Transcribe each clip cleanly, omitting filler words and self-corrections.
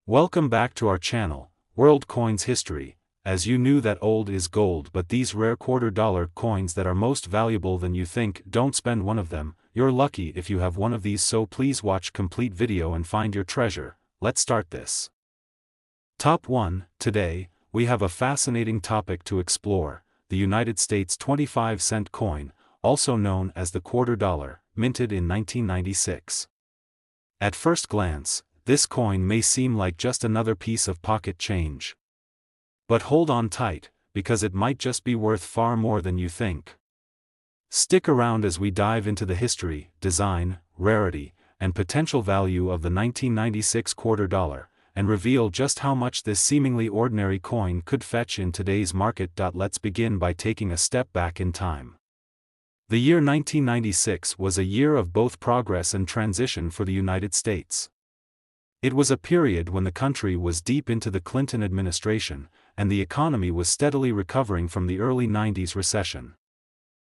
Welcome back to our channel, World Coins History. As you knew that old is gold, but these rare $quarter coins that are most valuable than you think, don't spend one of them. You're lucky if you have one of these, so please watch complete video and find your treasure. Let's start this. Top 1. Today, we have a fascinating topic to explore: the United States 25-cent coin, also known as the $quarter, minted in 1996. At first glance, this coin may seem like just another piece of pocket change. But hold on tight, because it might just be worth far more than you think. Stick around as we dive into the history, design, rarity, and potential value of the 1996 $quarter, and reveal just how much this seemingly ordinary coin could fetch in today's market. Let's begin by taking a step back in time. The year 1996 was a year of both progress and transition for the United States. It was a period when the country was deep into the Clinton administration, and the economy was steadily recovering from the early 90s recession.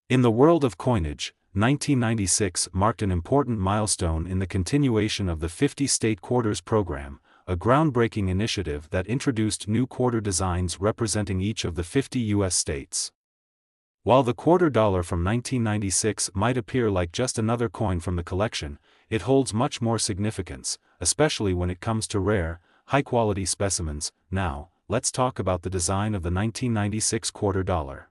In the world of coinage, 1996 marked an important milestone in the continuation of the 50-state quarters program, a groundbreaking initiative that introduced new quarter designs representing each of the 50 U.S. states. While the $quarter from 1996 might appear like just another coin from the collection, it holds much more significance, especially when it comes to rare, high-quality specimens. Now, let's talk about the design of the 1996 $quarter.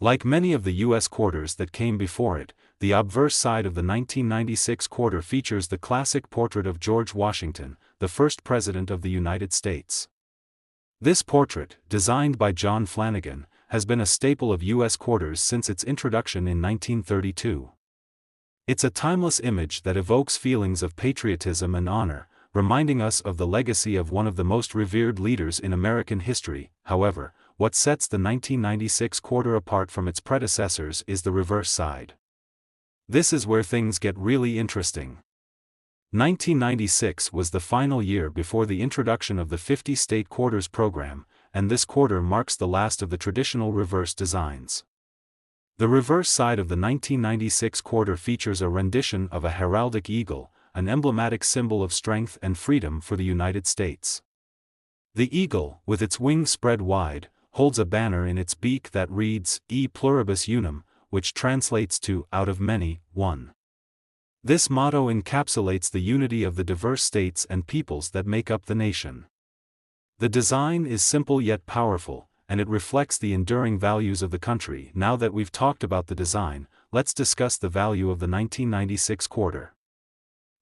Like many of the U.S. quarters that came before it, the obverse side of the 1996 quarter features the classic portrait of George Washington, the first president of the United States. This portrait, designed by John Flanagan, has been a staple of U.S. quarters since its introduction in 1932. It's a timeless image that evokes feelings of patriotism and honor, reminding us of the legacy of one of the most revered leaders in American history. However, what sets the 1996 quarter apart from its predecessors is the reverse side. This is where things get really interesting. 1996 was the final year before the introduction of the 50-state quarters program, and this quarter marks the last of the traditional reverse designs. The reverse side of the 1996 quarter features a rendition of a heraldic eagle, an emblematic symbol of strength and freedom for the United States. The eagle, with its wings spread wide, holds a banner in its beak that reads, E pluribus unum, which translates to, out of many, one. This motto encapsulates the unity of the diverse states and peoples that make up the nation. The design is simple yet powerful, and it reflects the enduring values of the country. Now that we've talked about the design, let's discuss the value of the 1996 quarter.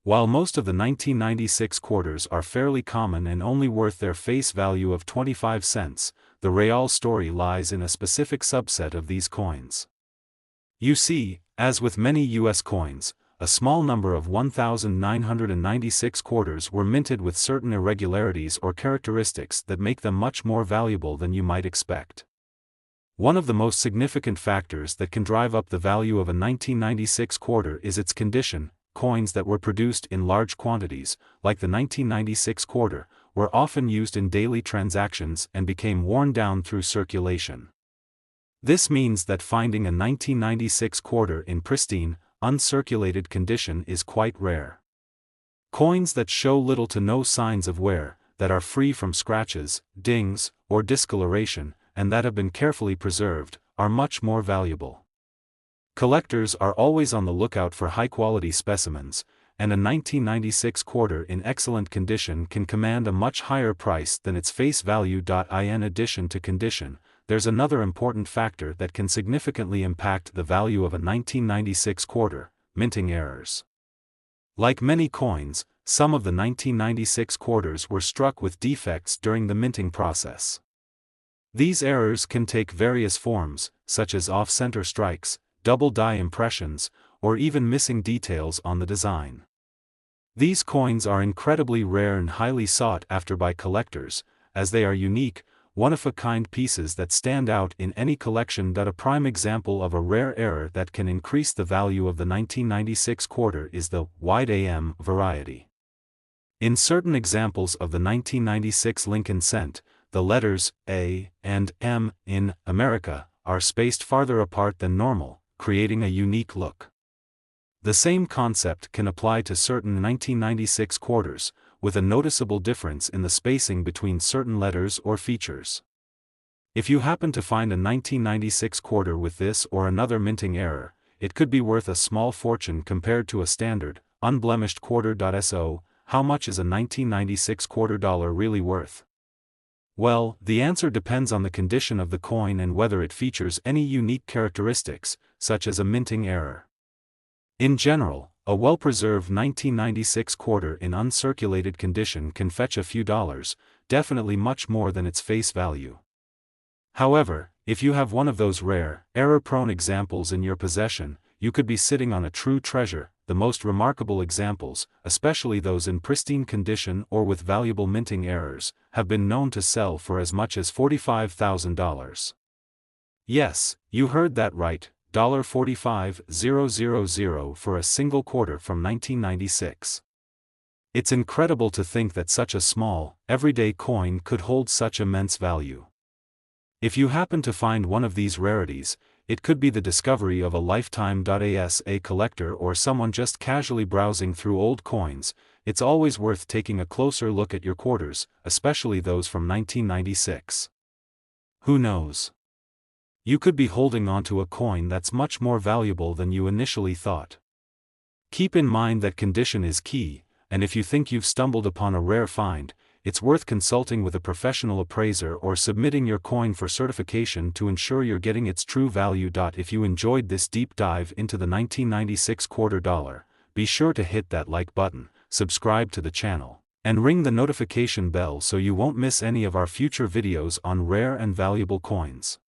While most of the 1996 quarters are fairly common and only worth their face value of 25 cents, the real story lies in a specific subset of these coins. You see, as with many U.S. coins, a small number of 1,996 quarters were minted with certain irregularities or characteristics that make them much more valuable than you might expect. One of the most significant factors that can drive up the value of a 1996 quarter is its condition. Coins that were produced in large quantities, like the 1996 quarter, were often used in daily transactions and became worn down through circulation. This means that finding a 1996 quarter in pristine, uncirculated condition is quite rare. Coins that show little to no signs of wear, that are free from scratches, dings, or discoloration, and that have been carefully preserved, are much more valuable. Collectors are always on the lookout for high-quality specimens, and a 1996 quarter in excellent condition can command a much higher price than its face value. In addition to condition, there's another important factor that can significantly impact the value of a 1996 quarter: minting errors. Like many coins, some of the 1996 quarters were struck with defects during the minting process. These errors can take various forms, such as off-center strikes, double die impressions, or even missing details on the design. These coins are incredibly rare and highly sought after by collectors, as they are unique, one-of-a-kind pieces that stand out in any collection. A prime example of a rare error that can increase the value of the 1996 quarter is the wide AM variety. In certain examples of the 1996 Lincoln cent, the letters A and M in America are spaced farther apart than normal, creating a unique look. The same concept can apply to certain 1996 quarters, with a noticeable difference in the spacing between certain letters or features. If you happen to find a 1996 quarter with this or another minting error, it could be worth a small fortune compared to a standard, unblemished quarter. So, how much is a 1996 quarter dollar really worth? Well, the answer depends on the condition of the coin and whether it features any unique characteristics, such as a minting error. In general, a well-preserved 1996 quarter in uncirculated condition can fetch a few dollars, definitely much more than its face value. However, if you have one of those rare, error-prone examples in your possession, you could be sitting on a true treasure. The most remarkable examples, especially those in pristine condition or with valuable minting errors, have been known to sell for as much as $45,000. Yes, you heard that right, $45,000 for a single quarter from 1996. It's incredible to think that such a small, everyday coin could hold such immense value. If you happen to find one of these rarities, it could be the discovery of a lifetime. As a collector or someone just casually browsing through old coins, it's always worth taking a closer look at your quarters, especially those from 1996. Who knows? You could be holding onto a coin that's much more valuable than you initially thought. Keep in mind that condition is key, and if you think you've stumbled upon a rare find, it's worth consulting with a professional appraiser or submitting your coin for certification to ensure you're getting its true value. If you enjoyed this deep dive into the 1996 quarter dollar, be sure to hit that like button, subscribe to the channel, and ring the notification bell so you won't miss any of our future videos on rare and valuable coins.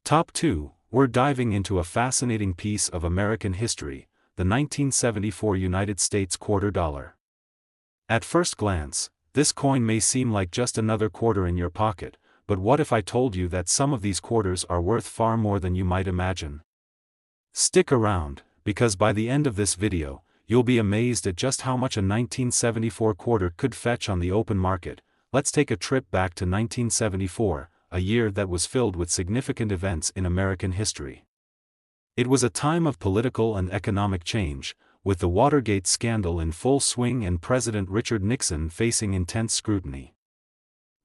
Top 2, we're diving into a fascinating piece of American history, the 1974 United States quarter dollar. At first glance, this coin may seem like just another quarter in your pocket, but what if I told you that some of these quarters are worth far more than you might imagine? Stick around, because by the end of this video, you'll be amazed at just how much a 1974 quarter could fetch on the open market. Let's take a trip back to 1974, a year that was filled with significant events in American history. It was a time of political and economic change, with the Watergate scandal in full swing and President Richard Nixon facing intense scrutiny.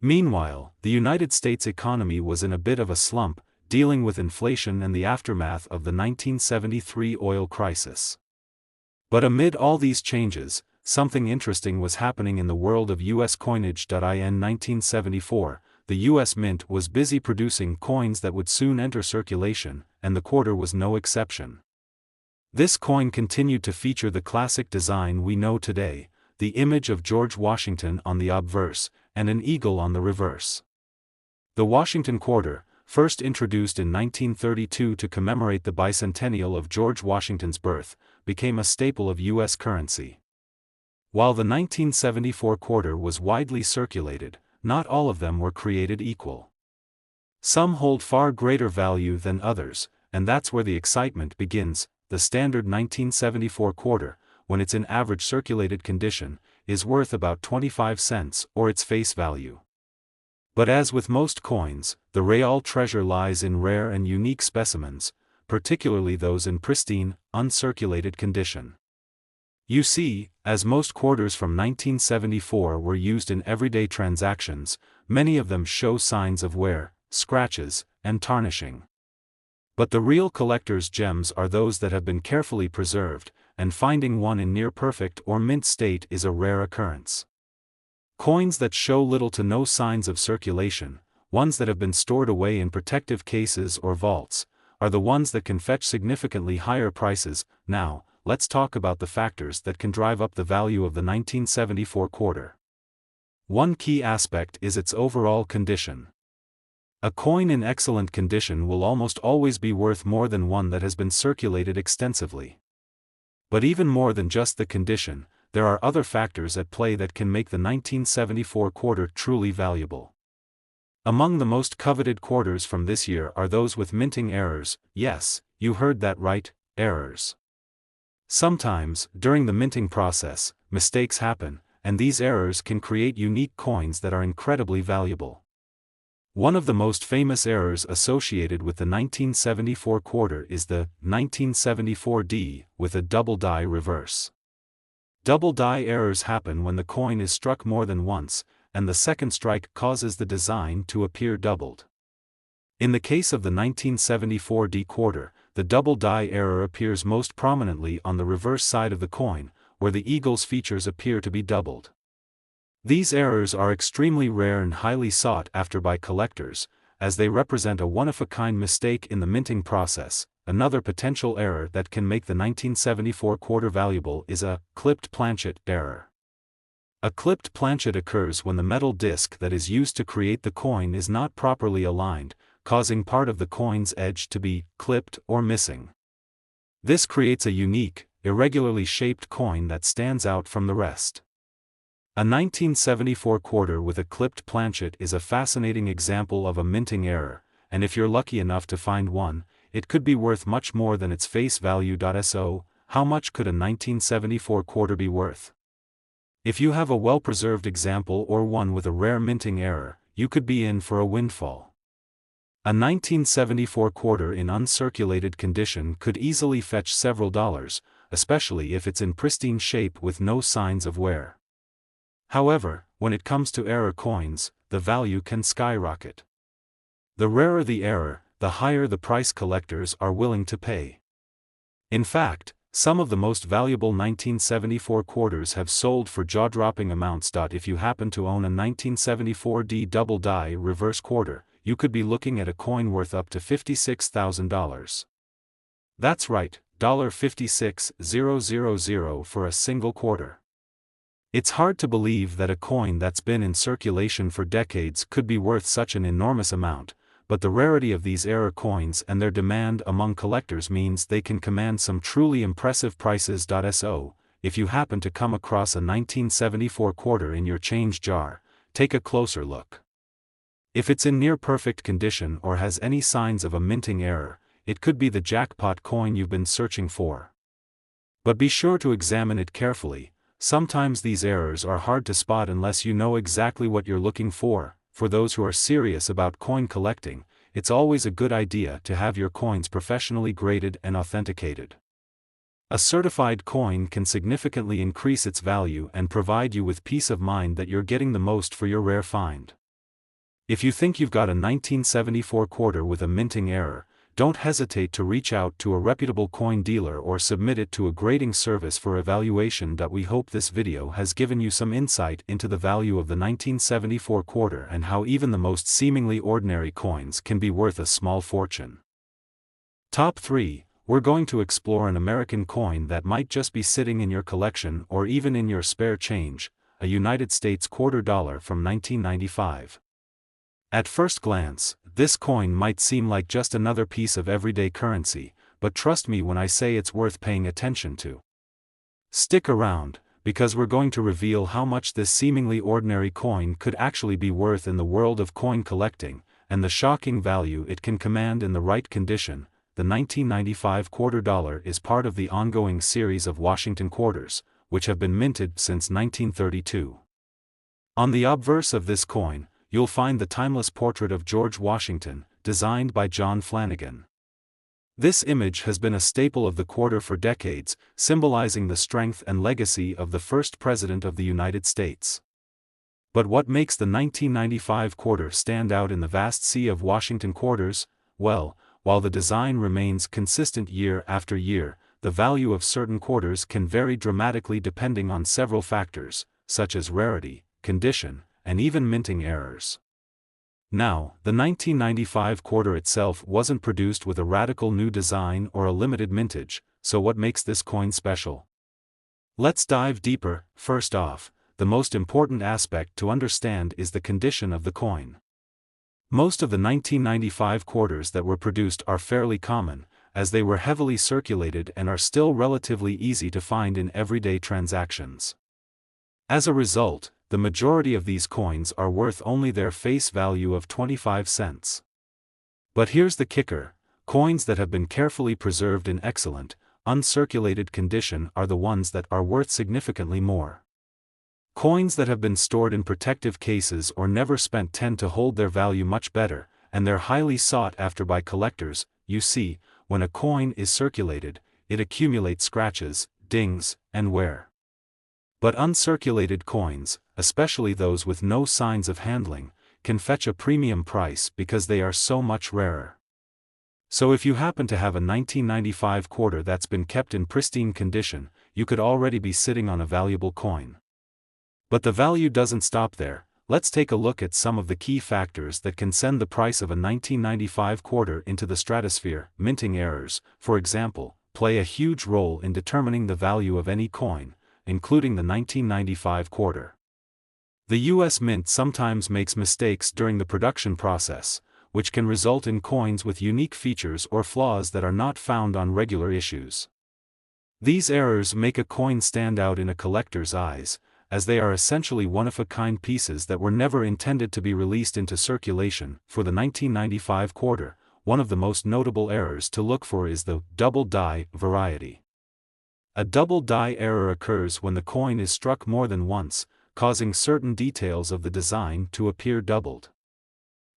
Meanwhile, the United States economy was in a bit of a slump, dealing with inflation and the aftermath of the 1973 oil crisis. But amid all these changes, something interesting was happening in the world of U.S. coinage. In 1974, the U.S. Mint was busy producing coins that would soon enter circulation, and the quarter was no exception. This coin continued to feature the classic design we know today, the image of George Washington on the obverse, and an eagle on the reverse. The Washington quarter, first introduced in 1932 to commemorate the bicentennial of George Washington's birth, became a staple of U.S. currency. While the 1974 quarter was widely circulated, not all of them were created equal. Some hold far greater value than others, and that's where the excitement begins. The standard 1974 quarter, when it's in average circulated condition, is worth about 25 cents or its face value. But as with most coins, the real treasure lies in rare and unique specimens, particularly those in pristine, uncirculated condition. You see, as most quarters from 1974 were used in everyday transactions, many of them show signs of wear, scratches, and tarnishing. But the real collector's gems are those that have been carefully preserved, and finding one in near-perfect or mint state is a rare occurrence. Coins that show little to no signs of circulation, ones that have been stored away in protective cases or vaults, are the ones that can fetch significantly higher prices. Now, let's talk about the factors that can drive up the value of the 1974 quarter. One key aspect is its overall condition. A coin in excellent condition will almost always be worth more than one that has been circulated extensively. But even more than just the condition, there are other factors at play that can make the 1974 quarter truly valuable. Among the most coveted quarters from this year are those with minting errors. Yes, you heard that right, errors. Sometimes, during the minting process, mistakes happen, and these errors can create unique coins that are incredibly valuable. One of the most famous errors associated with the 1974 quarter is the 1974D with a double die reverse. Double die errors happen when the coin is struck more than once, and the second strike causes the design to appear doubled. In the case of the 1974 D quarter, the double die error appears most prominently on the reverse side of the coin, where the eagle's features appear to be doubled. These errors are extremely rare and highly sought after by collectors, as they represent a one-of-a-kind mistake in the minting process. Another potential error that can make the 1974 quarter valuable is a clipped planchet error. A clipped planchet occurs when the metal disc that is used to create the coin is not properly aligned, causing part of the coin's edge to be clipped or missing. This creates a unique, irregularly shaped coin that stands out from the rest. A 1974 quarter with a clipped planchet is a fascinating example of a minting error, and if you're lucky enough to find one, it could be worth much more than its face value. So, how much could a 1974 quarter be worth? If you have a well-preserved example or one with a rare minting error, you could be in for a windfall. A 1974 quarter in uncirculated condition could easily fetch several dollars, especially if it's in pristine shape with no signs of wear. However, when it comes to error coins, the value can skyrocket. The rarer the error, the higher the price collectors are willing to pay. In fact, some of the most valuable 1974 quarters have sold for jaw-dropping amounts. If you happen to own a 1974 D double die reverse quarter, you could be looking at a coin worth up to $56,000. That's right, $56,000 for a single quarter. It's hard to believe that a coin that's been in circulation for decades could be worth such an enormous amount, but the rarity of these error coins and their demand among collectors means they can command some truly impressive prices. So, if you happen to come across a 1974 quarter in your change jar, take a closer look. If it's in near-perfect condition or has any signs of a minting error, it could be the jackpot coin you've been searching for. But be sure to examine it carefully. Sometimes these errors are hard to spot unless you know exactly what you're looking for. For those who are serious about coin collecting, it's always a good idea to have your coins professionally graded and authenticated. A certified coin can significantly increase its value and provide you with peace of mind that you're getting the most for your rare find. If you think you've got a 1974 quarter with a minting error, don't hesitate to reach out to a reputable coin dealer or submit it to a grading service for evaluation. We hope this video has given you some insight into the value of the 1974 quarter and how even the most seemingly ordinary coins can be worth a small fortune. Top 3, we're going to explore an American coin that might just be sitting in your collection or even in your spare change, a United States quarter dollar from 1995. At first glance, this coin might seem like just another piece of everyday currency, but trust me when I say it's worth paying attention to. Stick around, because we're going to reveal how much this seemingly ordinary coin could actually be worth in the world of coin collecting, and the shocking value it can command in the right condition. The 1995 quarter dollar is part of the ongoing series of Washington quarters, which have been minted since 1932. On the obverse of this coin, you'll find the timeless portrait of George Washington, designed by John Flanagan. This image has been a staple of the quarter for decades, symbolizing the strength and legacy of the first president of the United States. But what makes the 1995 quarter stand out in the vast sea of Washington quarters? Well, while the design remains consistent year after year, the value of certain quarters can vary dramatically depending on several factors, such as rarity, condition, and even minting errors. Now, the 1995 quarter itself wasn't produced with a radical new design or a limited mintage, so what makes this coin special? Let's dive deeper. First off, the most important aspect to understand is the condition of the coin. Most of the 1995 quarters that were produced are fairly common, as they were heavily circulated and are still relatively easy to find in everyday transactions. As a result, the majority of these coins are worth only their face value of 25 cents. But here's the kicker: coins that have been carefully preserved in excellent, uncirculated condition are the ones that are worth significantly more. Coins that have been stored in protective cases or never spent tend to hold their value much better, and they're highly sought after by collectors. You see, when a coin is circulated, it accumulates scratches, dings, and wear. But uncirculated coins, especially those with no signs of handling, can fetch a premium price because they are so much rarer. So if you happen to have a 1995 quarter that's been kept in pristine condition, you could already be sitting on a valuable coin. But the value doesn't stop there. Let's take a look at some of the key factors that can send the price of a 1995 quarter into the stratosphere. Minting errors, for example, play a huge role in determining the value of any coin, including the 1995 quarter. The U.S. Mint sometimes makes mistakes during the production process, which can result in coins with unique features or flaws that are not found on regular issues. These errors make a coin stand out in a collector's eyes, as they are essentially one-of-a-kind pieces that were never intended to be released into circulation. For the 1995 quarter, one of the most notable errors to look for is the double die variety. A double die error occurs when the coin is struck more than once, causing certain details of the design to appear doubled.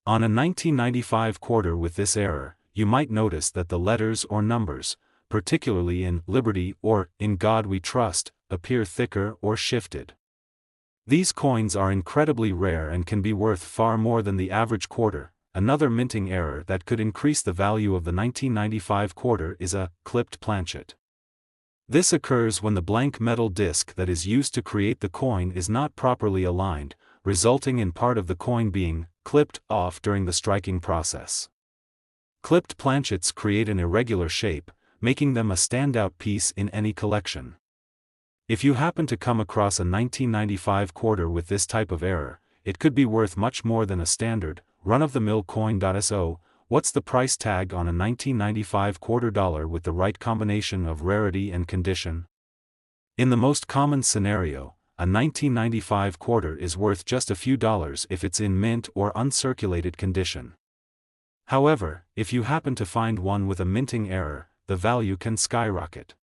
On a 1995 quarter with this error, you might notice that the letters or numbers, particularly in Liberty or In God We Trust, appear thicker or shifted. These coins are incredibly rare and can be worth far more than the average quarter. Another minting error that could increase the value of the 1995 quarter is a clipped planchet. This occurs when the blank metal disc that is used to create the coin is not properly aligned, resulting in part of the coin being clipped off during the striking process. Clipped planchets create an irregular shape, making them a standout piece in any collection. If you happen to come across a 1995 quarter with this type of error, it could be worth much more than a standard, run-of-the-mill coin. So, what's the price tag on a 1995 quarter dollar with the right combination of rarity and condition? In the most common scenario, a 1995 quarter is worth just a few dollars if it's in mint or uncirculated condition. However, if you happen to find one with a minting error, the value can skyrocket.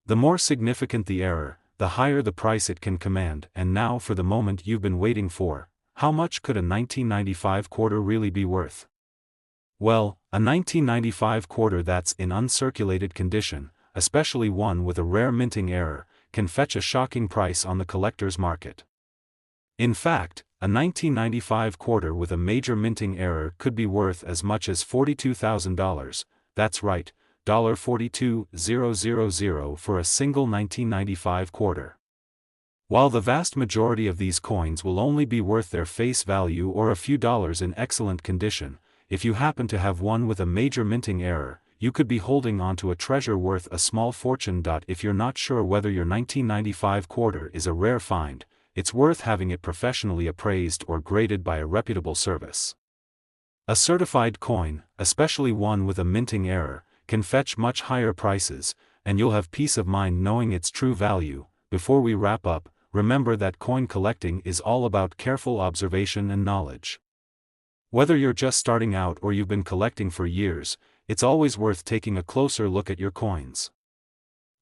The more significant the error, the higher the price it can command. And now for the moment you've been waiting for: how much could a 1995 quarter really be worth? Well, a 1995 quarter that's in uncirculated condition, especially one with a rare minting error, can fetch a shocking price on the collector's market. In fact, a 1995 quarter with a major minting error could be worth as much as $42,000, that's right, $42,000 for a single 1995 quarter. While the vast majority of these coins will only be worth their face value or a few dollars in excellent condition, if you happen to have one with a major minting error, you could be holding on to a treasure worth a small fortune. If you're not sure whether your 1995 quarter is a rare find, it's worth having it professionally appraised or graded by a reputable service. A certified coin, especially one with a minting error, can fetch much higher prices, and you'll have peace of mind knowing its true value. Before we wrap up, remember that coin collecting is all about careful observation and knowledge. Whether you're just starting out or you've been collecting for years, it's always worth taking a closer look at your coins.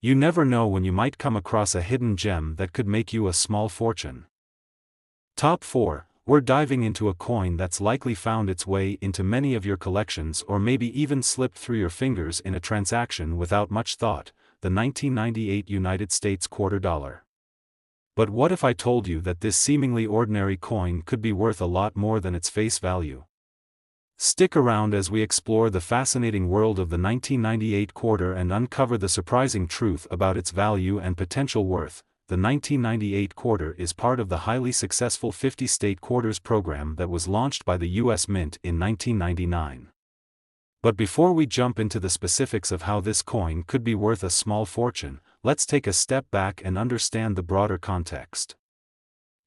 You never know when you might come across a hidden gem that could make you a small fortune. Top 4. We're diving into a coin that's likely found its way into many of your collections or maybe even slipped through your fingers in a transaction without much thought: the 1998 United States quarter dollar. But what if I told you that this seemingly ordinary coin could be worth a lot more than its face value? Stick around as we explore the fascinating world of the 1998 quarter and uncover the surprising truth about its value and potential worth. The 1998 quarter is part of the highly successful 50-state quarters program that was launched by the U.S. Mint in 1999. But before we jump into the specifics of how this coin could be worth a small fortune, let's take a step back and understand the broader context.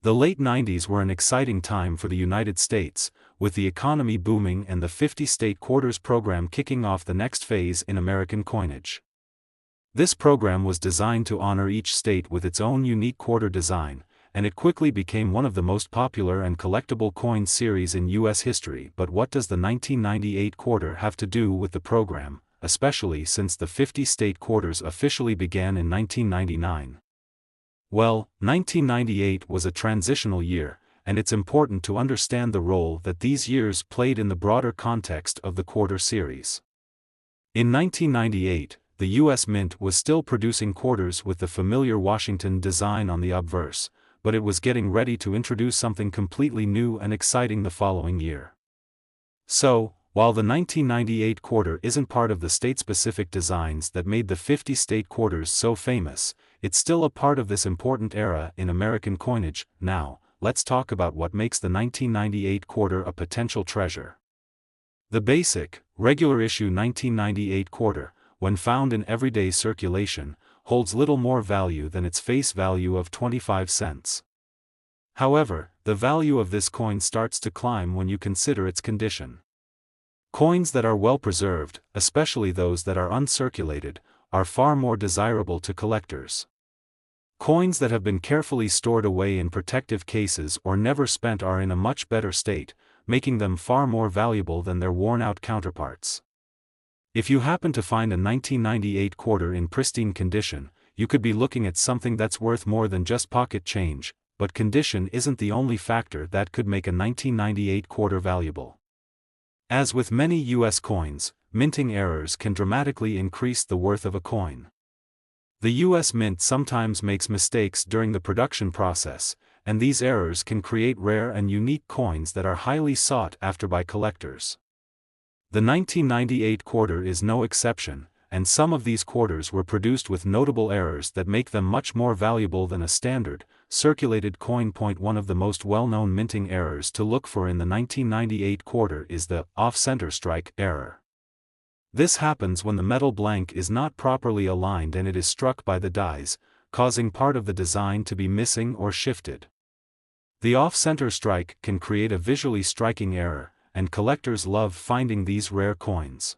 The late 90s were an exciting time for the United States, with the economy booming and the 50-state quarters program kicking off the next phase in American coinage. This program was designed to honor each state with its own unique quarter design, and it quickly became one of the most popular and collectible coin series in U.S. history. But what does the 1998 quarter have to do with the program, especially since the 50-state quarters officially began in 1999? Well, 1998 was a transitional year, and it's important to understand the role that these years played in the broader context of the quarter series. In 1998, the U.S. Mint was still producing quarters with the familiar Washington design on the obverse, but it was getting ready to introduce something completely new and exciting the following year. So, while the 1998 quarter isn't part of the state-specific designs that made the 50-state quarters so famous, it's still a part of this important era in American coinage. Now, let's talk about what makes the 1998 quarter a potential treasure. The basic, regular issue 1998 quarter, when found in everyday circulation, holds little more value than its face value of 25 cents. However, the value of this coin starts to climb when you consider its condition. Coins that are well preserved, especially those that are uncirculated, are far more desirable to collectors. Coins that have been carefully stored away in protective cases or never spent are in a much better state, making them far more valuable than their worn-out counterparts. If you happen to find a 1998 quarter in pristine condition, you could be looking at something that's worth more than just pocket change, but condition isn't the only factor that could make a 1998 quarter valuable. As with many U.S. coins, minting errors can dramatically increase the worth of a coin. The U.S. Mint sometimes makes mistakes during the production process, and these errors can create rare and unique coins that are highly sought after by collectors. The 1998 quarter is no exception, and some of these quarters were produced with notable errors that make them much more valuable than a standard, circulated coin. One of the most well-known minting errors to look for in the 1998 quarter is the off-center strike error. This happens when the metal blank is not properly aligned and it is struck by the dies, causing part of the design to be missing or shifted. The off-center strike can create a visually striking error, and collectors love finding these rare coins.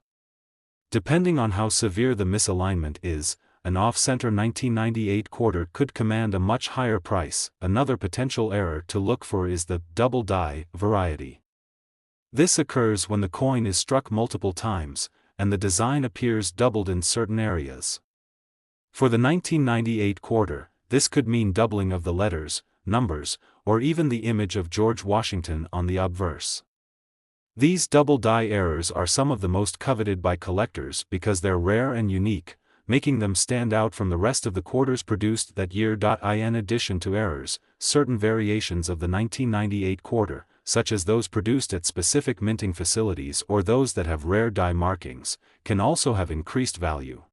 Depending on how severe the misalignment is, an off-center 1998 quarter could command a much higher price. Another potential error to look for is the double die variety. This occurs when the coin is struck multiple times, and the design appears doubled in certain areas. For the 1998 quarter, this could mean doubling of the letters, numbers, or even the image of George Washington on the obverse. These double die errors are some of the most coveted by collectors because they're rare and unique, making them stand out from the rest of the quarters produced that year. In addition to errors, certain variations of the 1998 quarter, such as those produced at specific minting facilities or those that have rare die markings, can also have increased value.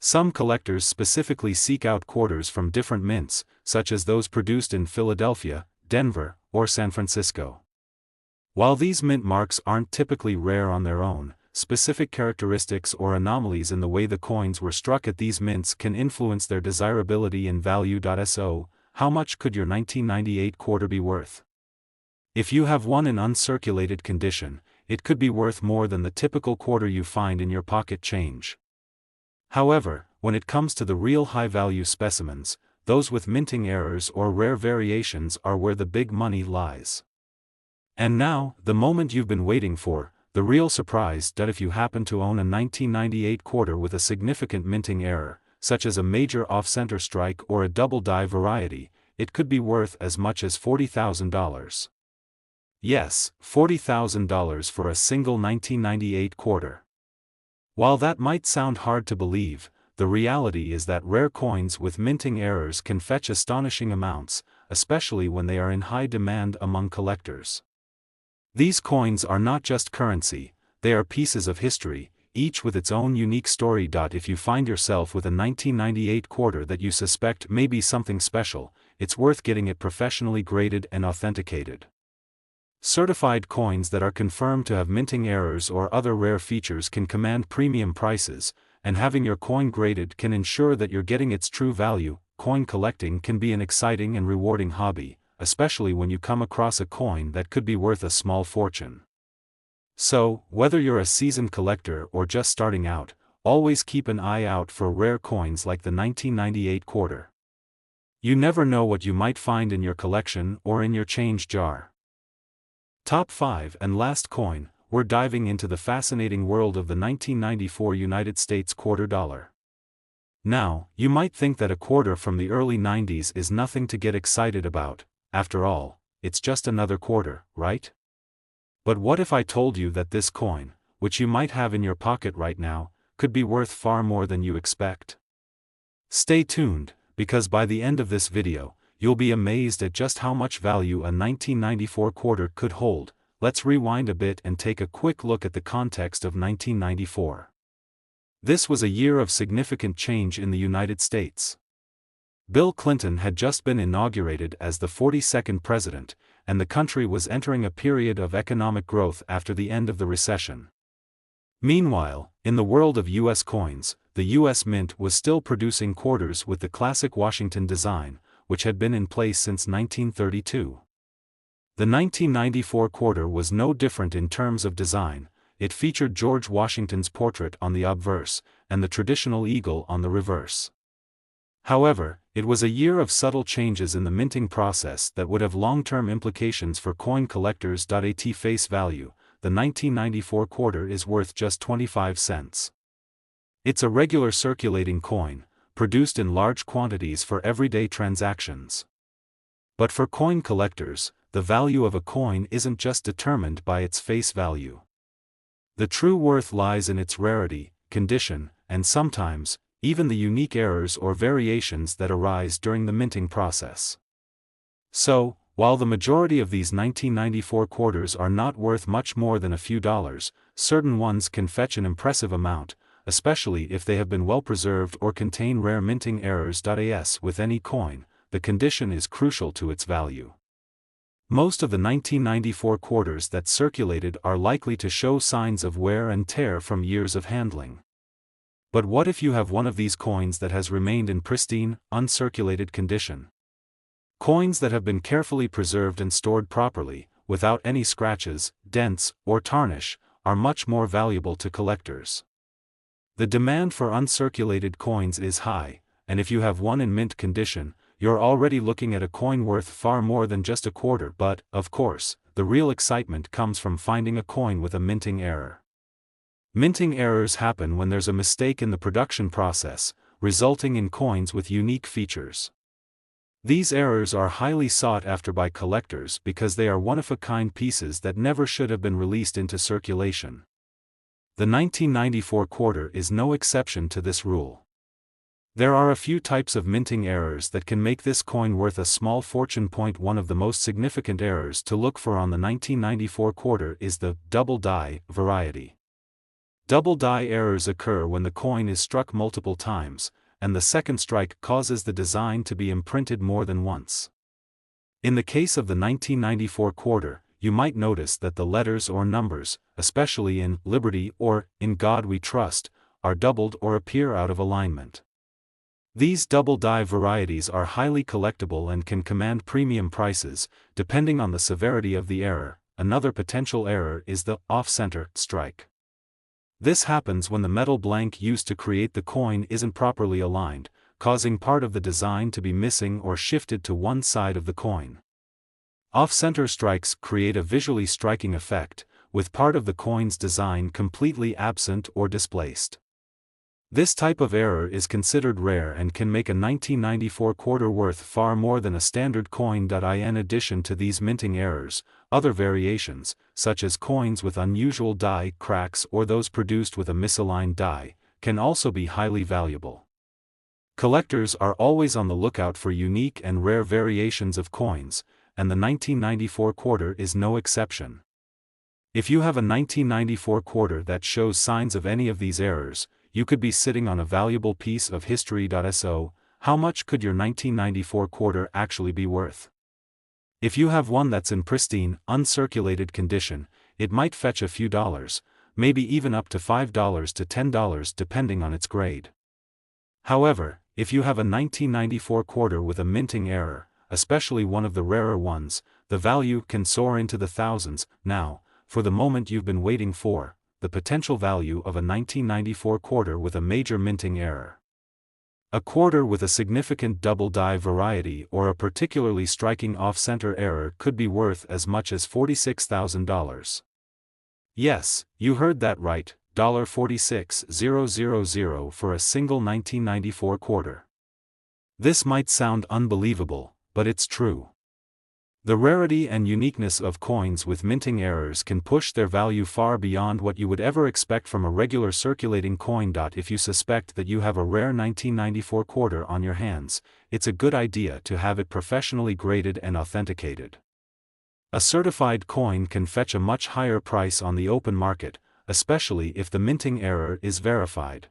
Some collectors specifically seek out quarters from different mints, such as those produced in Philadelphia, Denver, or San Francisco. While these mint marks aren't typically rare on their own, specific characteristics or anomalies in the way the coins were struck at these mints can influence their desirability and value. So, how much could your 1998 quarter be worth? If you have one in uncirculated condition, it could be worth more than the typical quarter you find in your pocket change. However, when it comes to the real high-value specimens, those with minting errors or rare variations are where the big money lies. And now, the moment you've been waiting for, the real surprise. If you happen to own a 1998 quarter with a significant minting error, such as a major off-center strike or a double die variety, it could be worth as much as $40,000. Yes, $40,000 for a single 1998 quarter. While that might sound hard to believe, the reality is that rare coins with minting errors can fetch astonishing amounts, especially when they are in high demand among collectors. These coins are not just currency, they are pieces of history, each with its own unique story. If you find yourself with a 1998 quarter that you suspect may be something special, it's worth getting it professionally graded and authenticated. Certified coins that are confirmed to have minting errors or other rare features can command premium prices, and having your coin graded can ensure that you're getting its true value. Coin collecting can be an exciting and rewarding hobby, especially when you come across a coin that could be worth a small fortune. So, whether you're a seasoned collector or just starting out, always keep an eye out for rare coins like the 1998 quarter. You never know what you might find in your collection or in your change jar. Top 5 and last coin, we're diving into the fascinating world of the 1994 United States quarter dollar. Now, you might think that a quarter from the early 90s is nothing to get excited about. After all, it's just another quarter, right? But what if I told you that this coin, which you might have in your pocket right now, could be worth far more than you expect. Stay tuned, because by the end of this video, you'll be amazed at just how much value a 1994 quarter could hold. Let's rewind a bit and take a quick look at the context of 1994. This was a year of significant change in the United States. Bill Clinton had just been inaugurated as the 42nd president, and the country was entering a period of economic growth after the end of the recession. Meanwhile, in the world of U.S. coins, the U.S. Mint was still producing quarters with the classic Washington design, which had been in place since 1932. The 1994 quarter was no different in terms of design. It featured George Washington's portrait on the obverse, and the traditional eagle on the reverse. However, it was a year of subtle changes in the minting process that would have long-term implications for coin collectors. At face value, the 1994 quarter is worth just 25 cents. It's a regular circulating coin, produced in large quantities for everyday transactions. But for coin collectors, the value of a coin isn't just determined by its face value. The true worth lies in its rarity, condition, and sometimes, even the unique errors or variations that arise during the minting process. So, while the majority of these 1994 quarters are not worth much more than a few dollars, certain ones can fetch an impressive amount, especially if they have been well preserved or contain rare minting errors. As with any coin, the condition is crucial to its value. Most of the 1994 quarters that circulated are likely to show signs of wear and tear from years of handling. But what if you have one of these coins that has remained in pristine, uncirculated condition? Coins that have been carefully preserved and stored properly, without any scratches, dents, or tarnish, are much more valuable to collectors. The demand for uncirculated coins is high, and if you have one in mint condition, you're already looking at a coin worth far more than just a quarter. But, of course, the real excitement comes from finding a coin with a minting error. Minting errors happen when there's a mistake in the production process, resulting in coins with unique features. These errors are highly sought after by collectors because they are one-of-a-kind pieces that never should have been released into circulation. The 1994 quarter is no exception to this rule. There are a few types of minting errors that can make this coin worth a small fortune. One of the most significant errors to look for on the 1994 quarter is the double die variety. Double die errors occur when the coin is struck multiple times, and the second strike causes the design to be imprinted more than once. In the case of the 1994 quarter, you might notice that the letters or numbers, especially in Liberty or In God We Trust, are doubled or appear out of alignment. These double die varieties are highly collectible and can command premium prices, depending on the severity of the error. Another potential error is the off-center strike. This happens when the metal blank used to create the coin isn't properly aligned, causing part of the design to be missing or shifted to one side of the coin. Off-center strikes create a visually striking effect, with part of the coin's design completely absent or displaced. This type of error is considered rare and can make a 1994 quarter worth far more than a standard coin. In addition to these minting errors, other variations, such as coins with unusual die cracks or those produced with a misaligned die, can also be highly valuable. Collectors are always on the lookout for unique and rare variations of coins, and the 1994 quarter is no exception. If you have a 1994 quarter that shows signs of any of these errors, you could be sitting on a valuable piece of history. So, how much could your 1994 quarter actually be worth? If you have one that's in pristine, uncirculated condition, it might fetch a few dollars, maybe even up to $5 to $10 depending on its grade. However, if you have a 1994 quarter with a minting error, especially one of the rarer ones, the value can soar into the thousands. Now, for the moment you've been waiting for, the potential value of a 1994 quarter with a major minting error. A quarter with a significant double die variety or a particularly striking off-center error could be worth as much as $46,000. Yes, you heard that right, $46,000 for a single 1994 quarter. This might sound unbelievable, but it's true. The rarity and uniqueness of coins with minting errors can push their value far beyond what you would ever expect from a regular circulating coin. If you suspect that you have a rare 1994 quarter on your hands, it's a good idea to have it professionally graded and authenticated. A certified coin can fetch a much higher price on the open market, especially if the minting error is verified.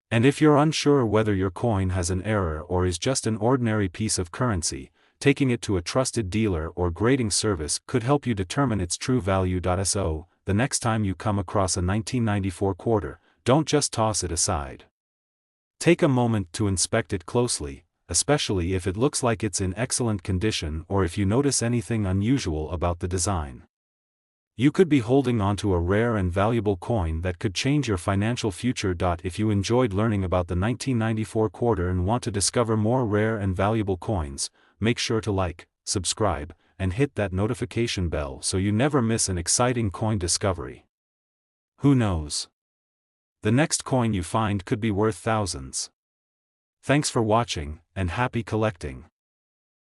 And if you're unsure whether your coin has an error or is just an ordinary piece of currency, taking it to a trusted dealer or grading service could help you determine its true value. So, the next time you come across a 1994 quarter, don't just toss it aside. Take a moment to inspect it closely, especially if it looks like it's in excellent condition or if you notice anything unusual about the design. You could be holding onto a rare and valuable coin that could change your financial future. If you enjoyed learning about the 1994 quarter and want to discover more rare and valuable coins, make sure to like, subscribe, and hit that notification bell so you never miss an exciting coin discovery. Who knows? The next coin you find could be worth thousands. Thanks for watching, and happy collecting.